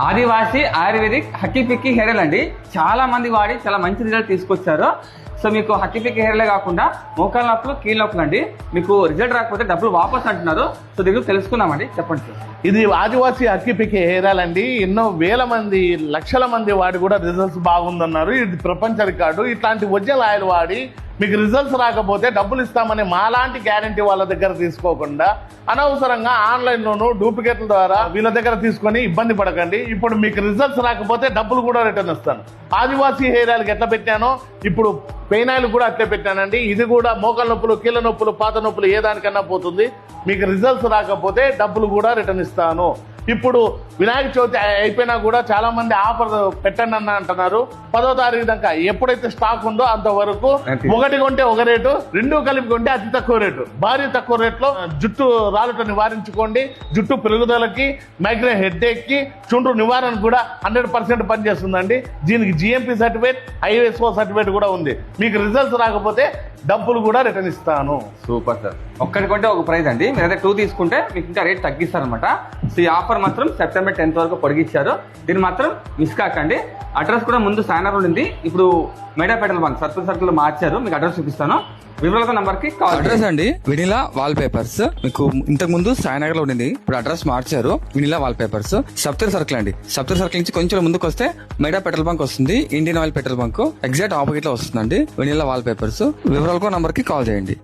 ఆదివాసి ayurvedic Hakki Pikki hair oil అండి. చాలా మంది వాడి చాలా మంచి రిజల్ట్ తీసుకొచ్చారు. సో మీకు హక్కీ పిక్కి హెయిర్ ఆయిలే కాకుండా మోకాల నొప్పులు, కీళ్ళ నొప్పులు అండి. మీకు రిజల్ట్ రాకపోతే డబ్బులు వాపస్ అంటున్నారు. సో దీన్ని తెలుసుకుందామండి. చెప్పండి సార్. ఇది ఆదివాసి హక్కీ పిక్కి హెయిర్ ఆయిల్ అండి. ఎన్నో వేల మంది, లక్షల మంది వాడి కూడా రిజల్ట్స్ బాగుందన్నారు. ఇది ప్రపంచ రికార్డు. ఇట్లాంటి ఒరిజినల్ ఆయిల్ వాడి మీకు రిజల్ట్స్ రాకపోతే డబ్బులు ఇస్తామని మాలాంటి గ్యారంటీ వాళ్ళ దగ్గర తీసుకోకుండా అనవసరంగా ఆన్లైన్లోనూ డూప్లికేట్ల ద్వారా వీళ్ళ దగ్గర తీసుకొని ఇబ్బంది పడకండి. ఇప్పుడు మీకు రిజల్ట్స్ రాకపోతే డబ్బులు కూడా రిటర్న్ ఇస్తాను. ఆదివాసి హెయిర్ ఆయిల్కి ఎట్లా పెట్టానో ఇప్పుడు పెయిన్ ఆయిల్ కూడా అట్లే పెట్టానండి. ఇది కూడా మోకాల నొప్పులు, కీళ్ళ నొప్పులు, పాత నొప్పులు ఏ దానికన్నా పోతుంది. మీకు రిజల్ట్స్ రాకపోతే డబ్బులు కూడా రిటర్న్ ఇస్తాను. ఇప్పుడు వినాయక చవితి అయిపోయినా కూడా చాలా మంది ఆఫర్ పెట్టండి అన్న అంటున్నారు. 10వ తారీఖు దాకా ఎప్పుడైతే స్టాక్ ఉందో అంతవరకు ఒకటి కొంటే ఒక రేటు, రెండు కలిపి కొంటే అతి తక్కువ రేటు, భారీ తక్కువ రేట్లో జుట్టు రాలుట నివారించుకోండి. జుట్టు పెరుగుదలకి, మైగ్రేన్ హెడ్ఏక్ కి, చుండ్రు నివారణ కూడా 100% పనిచేస్తుందండి. దీనికి GMP సర్టిఫికేట్, ISO సర్టిఫికేట్ కూడా ఉంది. మీకు రిజల్ట్స్ రాకపోతే డబ్బులు కూడా రిటర్న్ ఇస్తాను. Super sir. ఒక్కటి కొంటే ఒక ప్రైజ్ అండి. మీరైతే 2 తీసుకుంటే మీకు ఇంకా రేట్ తగ్గిస్తారనమాట. సో ఈ ఆఫర్ మాత్రం సెప్టెంబర్ 10th వరకు పొడిగించారు. దీన్ని మాత్రం మిస్ కాకండి. అడ్రస్ కూడా ముందు సాయనర్ ఉంది, ఇప్పుడు మేడా పెట్రోల్ బంక్ సర్కిల్ మార్చారు. మీకు అడ్రస్ చూపిస్తాను. వివరాల నంబర్ కి కాల్. అడ్రస్ అండి వెనిలా వాల్ పేపర్స్. మీకు ఇంతకు ముందు సాయనగర్ లో ఉండింది, ఇప్పుడు అడ్రస్ మార్చారు. వెనిలా వాల్ పేపర్స్, సప్తర్ సర్కిల్ అండి. సప్తర్ సర్కిల్ నుంచి కొంచెం ముందుకు వస్తే మెడా పెట్రోల్ బంక్ వస్తుంది. Indian oil petrol bunk exact opposite లో వస్తుందండి వెనిలా వాల్ పేపర్స్. వివరాలకు నంబర్ కి కాల్ చేయండి.